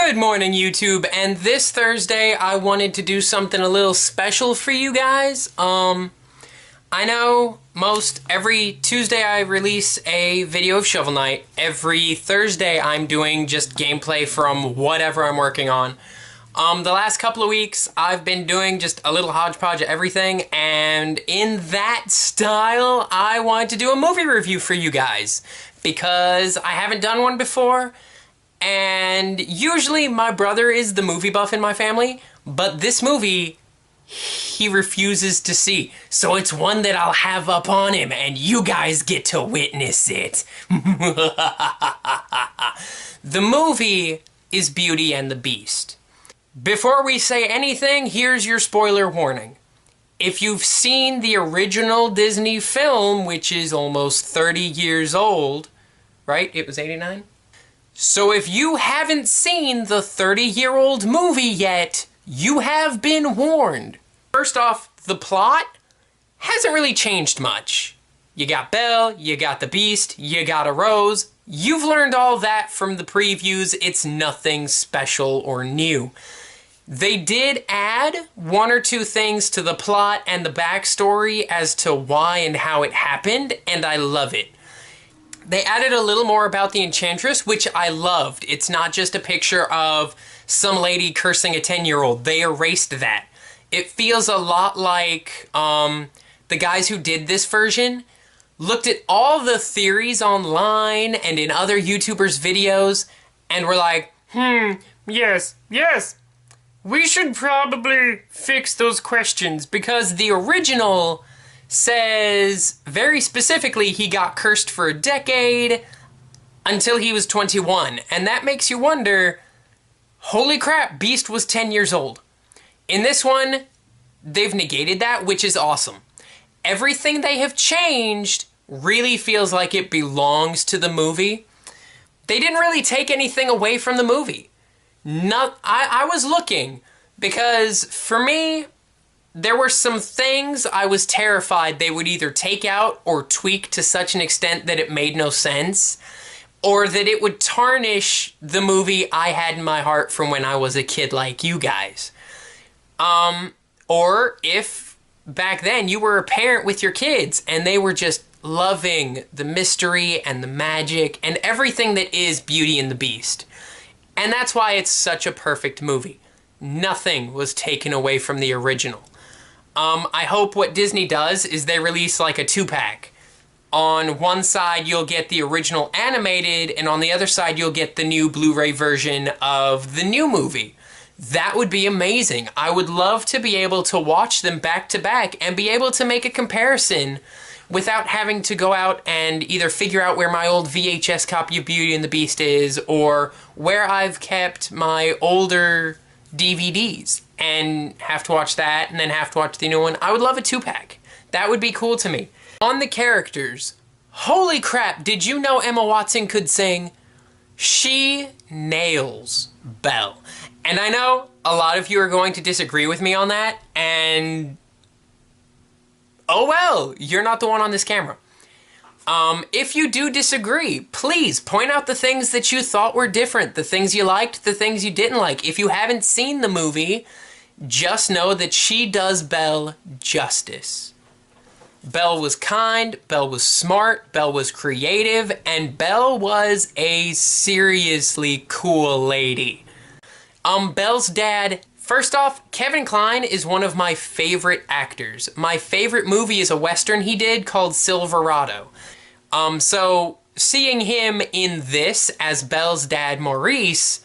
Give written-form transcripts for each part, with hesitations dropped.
Good morning, YouTube, and this Thursday I wanted to do something a little special for you guys. I know every Tuesday I release a video of Shovel Knight. Every Thursday I'm doing just gameplay from whatever I'm working on. The last couple of weeks I've been doing just a little hodgepodge of everything, and in that style I wanted to do a movie review for you guys because I haven't done one before. And usually my brother is the movie buff in my family, but this movie he refuses to see. So it's one that I'll have up on him and you guys get to witness it. The movie is Beauty and the Beast. Before we say anything, here's your spoiler warning. If you've seen the original Disney film, which is almost 30 years old, right? It was 89? So if you haven't seen the 30-year-old movie yet, you have been warned. First off, the plot hasn't really changed much. You got Belle, you got the Beast, you got a Rose. You've learned all that from the previews. It's nothing special or new. They did add one or two things to the plot and the backstory as to why and how it happened, and I love it. They added a little more about the Enchantress, which I loved. It's not just a picture of some lady cursing a 10-year-old. They erased that. It feels a lot like the guys who did this version looked at all the theories online and in other YouTubers' videos and were like, yes, we should probably fix those questions because the original says very specifically he got cursed for a decade until he was 21. And that makes you wonder, holy crap, Beast was 10 years old. In this one, they've negated that, which is awesome. Everything they have changed really feels like it belongs to the movie. They didn't really take anything away from the movie. I was looking because for me, there were some things I was terrified they would either take out or tweak to such an extent that it made no sense, or that it would tarnish the movie I had in my heart from when I was a kid like you guys. Or if back then you were a parent with your kids and they were just loving the mystery and the magic and everything that is Beauty and the Beast. And that's why it's such a perfect movie. Nothing was taken away from the original. I hope what Disney does is they release like a 2-pack. On one side you'll get the original animated, and on the other side you'll get the new Blu-ray version of the new movie. That would be amazing. I would love to be able to watch them back to back and be able to make a comparison without having to go out and either figure out where my old VHS copy of Beauty and the Beast is or where I've kept my older DVDs and have to watch that and then have to watch the new one. I would love a 2-pack. That would be cool to me. On the characters, holy crap, did you know Emma Watson could sing? She nails Belle. And I know a lot of you are going to disagree with me on that, and oh well, you're not the one on this camera. If you do disagree, please point out the things that you thought were different, the things you liked, the things you didn't like. If you haven't seen the movie, just know that she does Belle justice. Belle was kind, Belle was smart, Belle was creative, and Belle was a seriously cool lady. Belle's dad, first off, Kevin Kline is one of my favorite actors. My favorite movie is a Western he did called Silverado. So seeing him in this as Belle's dad, Maurice,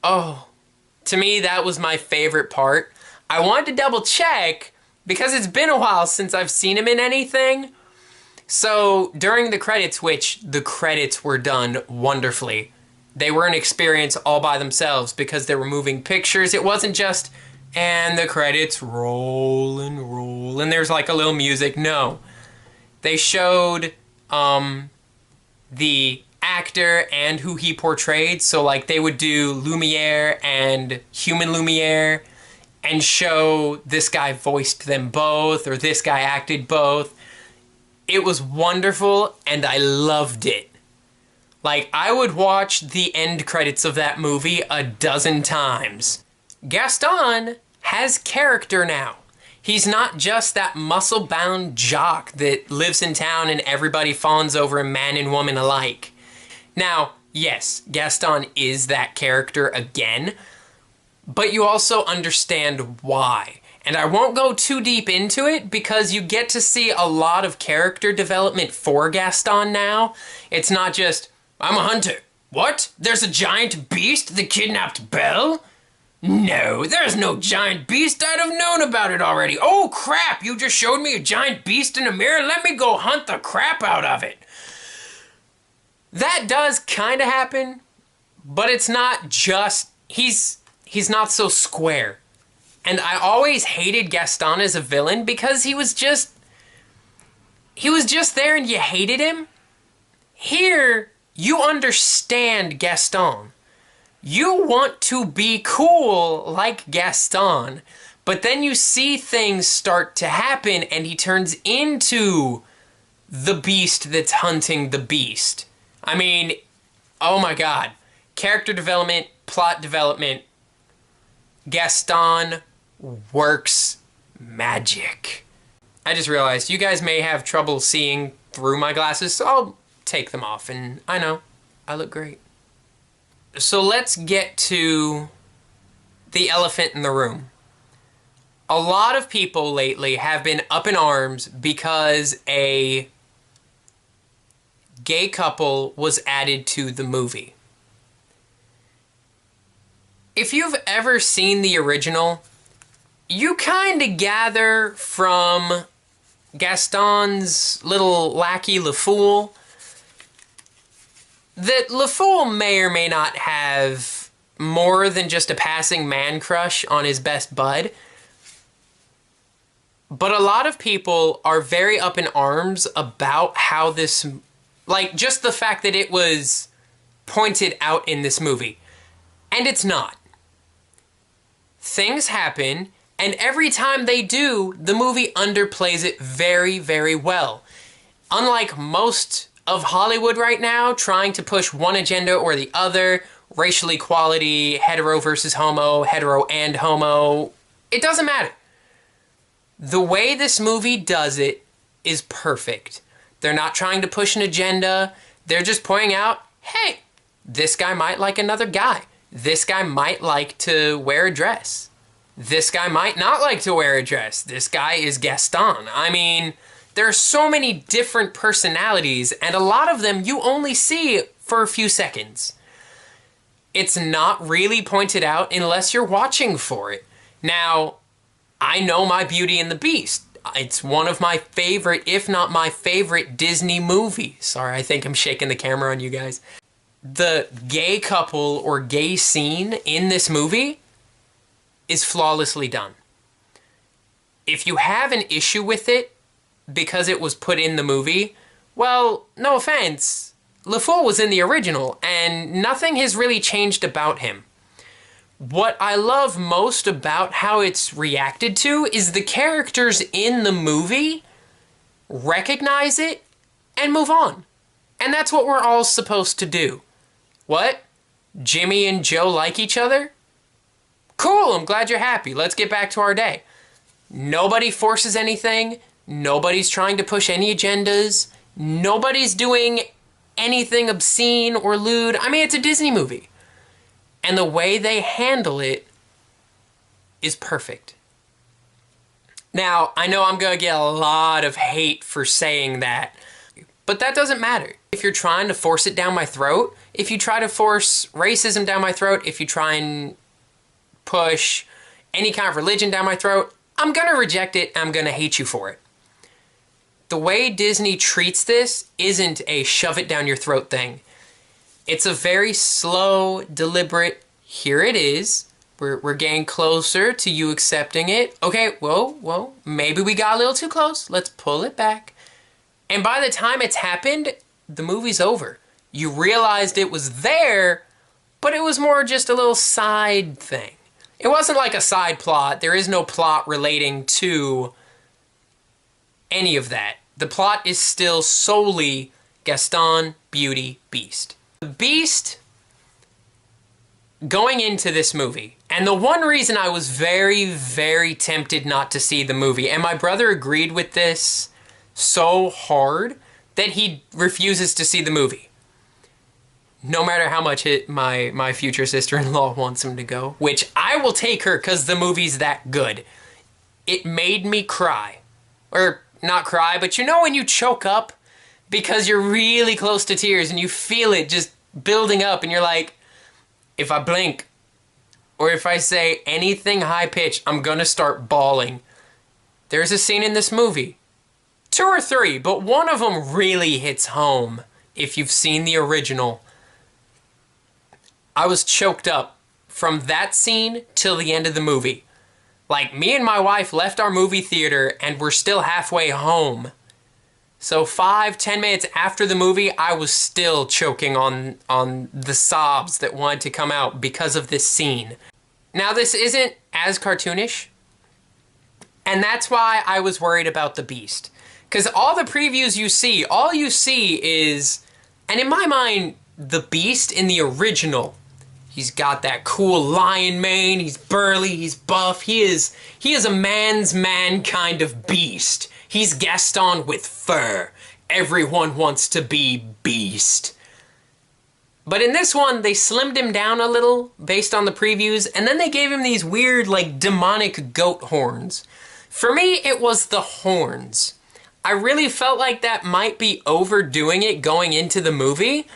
oh, to me that was my favorite part. I wanted to double check because it's been a while since I've seen him in anything. So during the credits, which the credits were done wonderfully, they were an experience all by themselves because they were moving pictures. It wasn't just, and the credits roll and roll, and there's like a little music. No. They showed the actor and who he portrayed. So like they would do Lumiere and human Lumiere and show this guy voiced them both or this guy acted both. It was wonderful and I loved it. Like, I would watch the end credits of that movie a dozen times. Gaston has character now. He's not just that muscle-bound jock that lives in town and everybody fawns over him, man and woman alike. Now, yes, Gaston is that character again, but you also understand why. And I won't go too deep into it because you get to see a lot of character development for Gaston now. It's not just, I'm a hunter. What? There's a giant beast that kidnapped Belle? No, there's no giant beast. I'd have known about it already. Oh crap, you just showed me a giant beast in a mirror. Let me go hunt the crap out of it. That does kind of happen, but it's not just, he's not so square. And I always hated Gaston as a villain because he was just there and you hated him. Here, you understand Gaston. You want to be cool like Gaston, but then you see things start to happen and he turns into the beast that's hunting the beast. I mean, oh my god. Character development, plot development. Gaston works magic. I just realized you guys may have trouble seeing through my glasses, so I'll take them off, and I know, I look great. So let's get to the elephant in the room. A lot of people lately have been up in arms because a gay couple was added to the movie. If you've ever seen the original, you kind of gather from Gaston's little lackey LeFool that LeFool may or may not have more than just a passing man crush on his best bud. But a lot of people are very up in arms about how this, like, just the fact that it was pointed out in this movie. And it's not. Things happen, and every time they do, the movie underplays it very, very well. Unlike most of Hollywood right now, trying to push one agenda or the other, racial equality, hetero versus homo, hetero and homo, it doesn't matter. The way this movie does it is perfect. They're not trying to push an agenda, they're just pointing out, hey, this guy might like another guy. This guy might like to wear a dress. This guy might not like to wear a dress. This guy is Gaston. I mean, there are so many different personalities, and a lot of them you only see for a few seconds. It's not really pointed out unless you're watching for it. Now, I know my Beauty and the Beast. It's one of my favorite, if not my favorite, Disney movie. Sorry, I think I'm shaking the camera on you guys. The gay couple or gay scene in this movie is flawlessly done. If you have an issue with it because it was put in the movie, well, no offense, LeFool was in the original and nothing has really changed about him. What I love most about how it's reacted to is the characters in the movie recognize it and move on. And that's what we're all supposed to do. What? Jimmy and Joe like each other? Cool, I'm glad you're happy. Let's get back to our day. Nobody forces anything. Nobody's trying to push any agendas. Nobody's doing anything obscene or lewd. I mean, it's a Disney movie. And the way they handle it is perfect. Now, I know I'm going to get a lot of hate for saying that, but that doesn't matter. If you're trying to force it down my throat, if you try to force racism down my throat, if you try and push any kind of religion down my throat, I'm going to reject it and I'm going to hate you for it. The way Disney treats this isn't a shove it down your throat thing. It's a very slow, deliberate, here it is. We're getting closer to you accepting it. Okay, whoa, maybe we got a little too close. Let's pull it back. And by the time it's happened, the movie's over. You realized it was there, but it was more just a little side thing. It wasn't like a side plot. There is no plot relating to any of that. The plot is still solely Gaston, Beauty, Beast. The Beast, going into this movie, and the one reason I was very, very tempted not to see the movie, and my brother agreed with this so hard that he refuses to see the movie. No matter how much my future sister-in-law wants him to go, which I will take her because the movie's that good. It made me cry. Or, not cry, but you know when you choke up because you're really close to tears and you feel it just building up and you're like, if I blink or if I say anything high-pitched, I'm gonna start bawling. There's a scene in this movie. 2 or 3, but one of them really hits home if you've seen the original. I was choked up from that scene till the end of the movie. Like, me and my wife left our movie theater and we're still halfway home. So 5-10 minutes after the movie, I was still choking on the sobs that wanted to come out because of this scene. Now, this isn't as cartoonish, and that's why I was worried about The Beast. Because all the previews you see, all you see is, and in my mind, The Beast in the original, he's got that cool lion mane, he's burly, he's buff, he is a man's man kind of beast. He's Gaston with fur. Everyone wants to be Beast. But in this one, they slimmed him down a little based on the previews, and then they gave him these weird, like, demonic goat horns. For me, it was the horns. I really felt like that might be overdoing it going into the movie,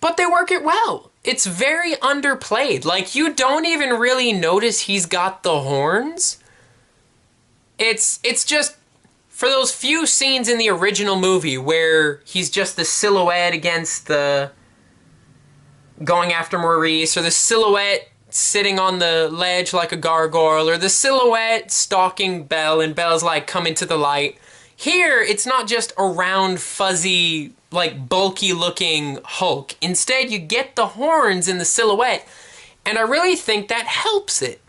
but they work it well. It's very underplayed. Like, you don't even really notice he's got the horns. It's just, for those few scenes in the original movie where he's just the silhouette against the, going after Maurice, or the silhouette sitting on the ledge like a gargoyle, or the silhouette stalking Belle, and Belle's like, come into the light. Here, it's not just a round, fuzzy, like, bulky-looking Hulk. Instead, you get the horns in the silhouette, and I really think that helps it.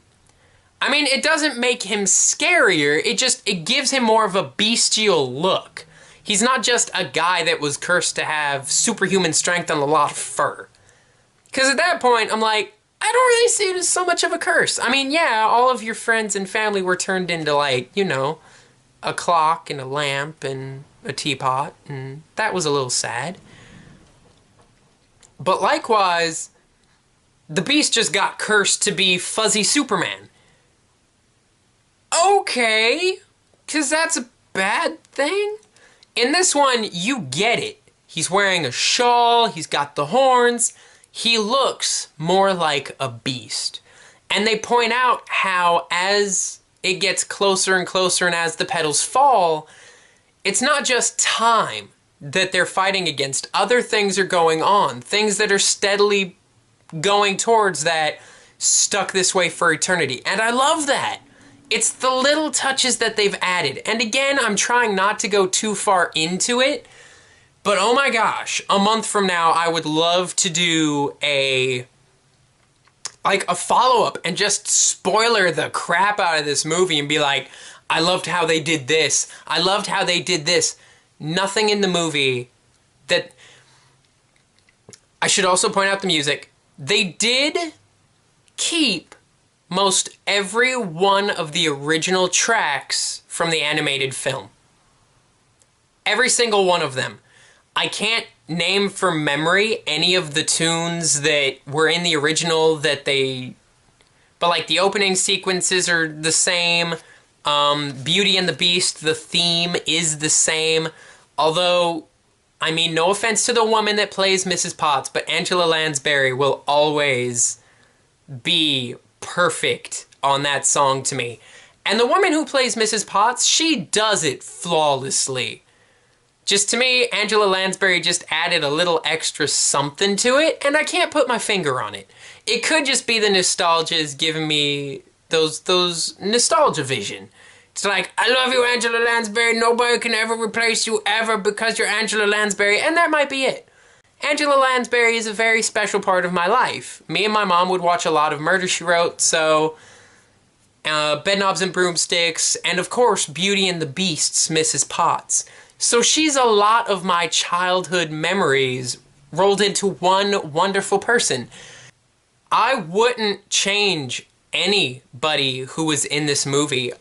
I mean, it doesn't make him scarier, it gives him more of a bestial look. He's not just a guy that was cursed to have superhuman strength and a lot of fur. Because at that point, I'm like, I don't really see it as so much of a curse. I mean, yeah, all of your friends and family were turned into, like, you know, a clock and a lamp and a teapot, and that was a little sad. But likewise, the Beast just got cursed to be Fuzzy Superman. Okay, because that's a bad thing? In this one, you get it. He's wearing a shawl, he's got the horns, he looks more like a beast. And they point out how as it gets closer and closer and as the petals fall, it's not just time that they're fighting against. Other things are going on. Things that are steadily going towards that stuck this way for eternity. And I love that. It's the little touches that they've added. And again, I'm trying not to go too far into it, but oh my gosh, a month from now, I would love to do a follow-up and just spoiler the crap out of this movie and be like, I loved how they did this. I loved how they did this. Nothing in the movie that... I should also point out the music. They did keep most every one of the original tracks from the animated film. Every single one of them. I can't name from memory any of the tunes that were in the original that they... But like the opening sequences are the same. Beauty and the Beast, the theme is the same. Although, I mean, no offense to the woman that plays Mrs. Potts, but Angela Lansbury will always be perfect on that song to me. And the woman who plays Mrs. Potts, she does it flawlessly. Just to me, Angela Lansbury just added a little extra something to it, and I can't put my finger on it. It could just be the nostalgia is giving me those nostalgia vision. It's like, I love you, Angela Lansbury, nobody can ever replace you ever because you're Angela Lansbury, and that might be it. Angela Lansbury is a very special part of my life. Me and my mom would watch a lot of Murder, She Wrote, so... Bedknobs and Broomsticks, and of course, Beauty and the Beast's Mrs. Potts. So she's a lot of my childhood memories rolled into one wonderful person. I wouldn't change anybody who was in this movie.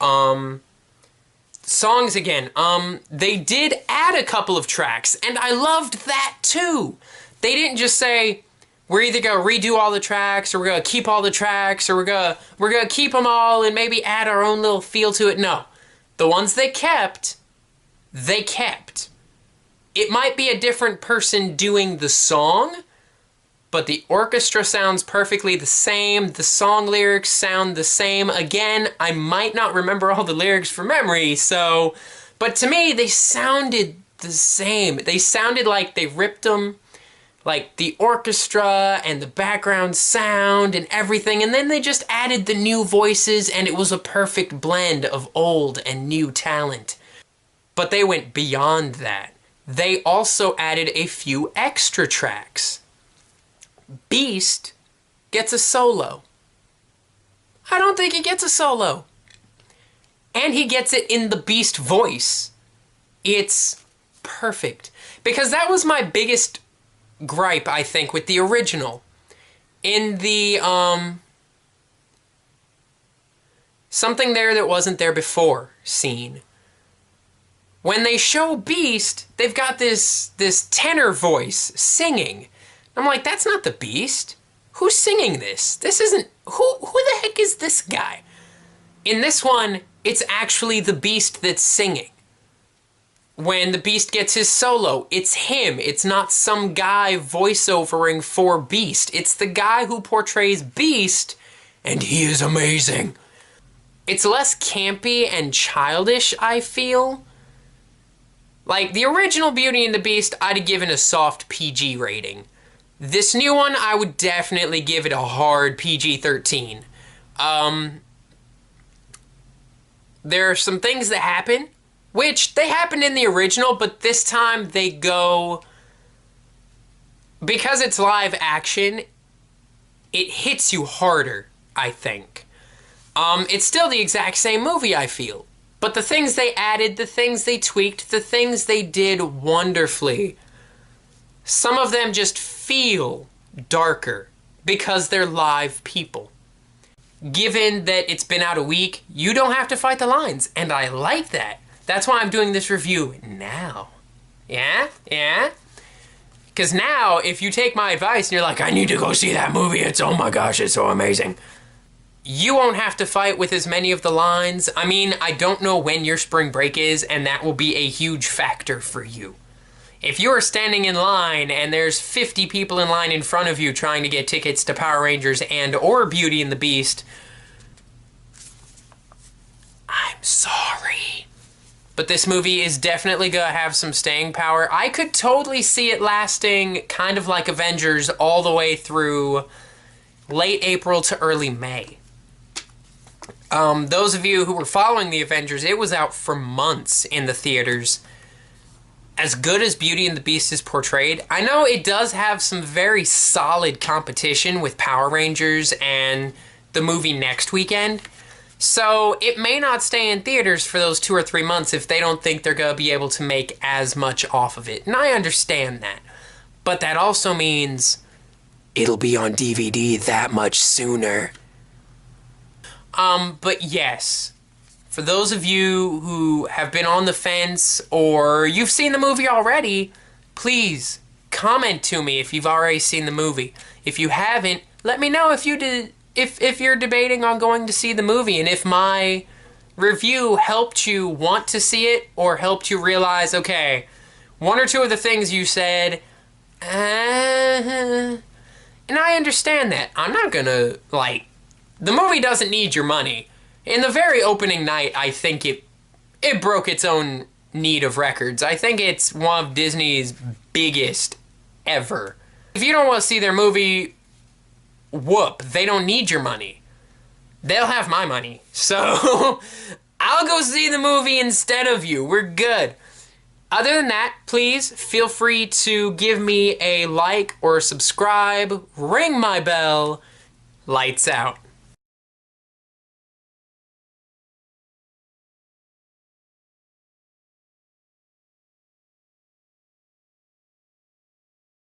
Songs again, they did add a couple of tracks, and I loved that too. They didn't just say, we're either gonna redo all the tracks, or we're gonna keep all the tracks, or we're gonna keep them all and maybe add our own little feel to it. No. The ones they kept, they kept. It might be a different person doing the song, but the orchestra sounds perfectly the same. The song lyrics sound the same. Again, I might not remember all the lyrics from memory, so... But to me, they sounded the same. They sounded like they ripped them, like the orchestra and the background sound and everything, and then they just added the new voices, and it was a perfect blend of old and new talent. But they went beyond that. They also added a few extra tracks. Beast gets a solo. I don't think he gets a solo. And he gets it in the Beast voice. It's perfect. Because that was my biggest gripe, I think, with the original. In the, something there that wasn't there before scene. When they show Beast, they've got this tenor voice singing. I'm like, that's not the Beast. Who's singing this? This isn't... Who the heck is this guy? In this one, it's actually the Beast that's singing. When the Beast gets his solo, it's him. It's not some guy voiceovering for Beast. It's the guy who portrays Beast, and he is amazing. It's less campy and childish, I feel. Like, the original Beauty and the Beast, I'd have given a soft PG rating. This new one, I would definitely give it a hard PG-13. There are some things that happen, which they happened in the original, but this time they go... Because it's live action, it hits you harder, I think. It's still the exact same movie, I feel. But the things they added, the things they tweaked, the things they did wonderfully... Some of them just feel darker because they're live people. Given that it's been out a week, you don't have to fight the lines, and I like that. That's why I'm doing this review now. Yeah? Yeah? Because now, if you take my advice and you're like, I need to go see that movie, it's, oh my gosh, it's so amazing. You won't have to fight with as many of the lines. I mean, I don't know when your spring break is, and that will be a huge factor for you. If you're standing in line and there's 50 people in line in front of you trying to get tickets to Power Rangers and or Beauty and the Beast, I'm sorry. But this movie is definitely gonna have some staying power. I could totally see it lasting kind of like Avengers all the way through late April to early May. Those of you who were following the Avengers, it was out for months in the theaters. As good as Beauty and the Beast is portrayed, I know it does have some very solid competition with Power Rangers and the movie next weekend. So it may not stay in theaters for those 2 or 3 months if they don't think they're going to be able to make as much off of it. And I understand that. But that also means it'll be on DVD that much sooner. But yes, for those of you who have been on the fence or you've seen the movie already, please comment to me if you've already seen the movie. If you haven't, let me know if you did, if you're debating on going to see the movie and if my review helped you want to see it or helped you realize, okay, 1 or 2 of the things you said, and I understand that. I'm not gonna, like, the movie doesn't need your money. In the very opening night, I think it broke its own need of records. I think it's one of Disney's biggest ever. If you don't want to see their movie, whoop, they don't need your money. They'll have my money. So, I'll go see the movie instead of you. We're good. Other than that, please feel free to give me a like or subscribe, ring my bell, lights out.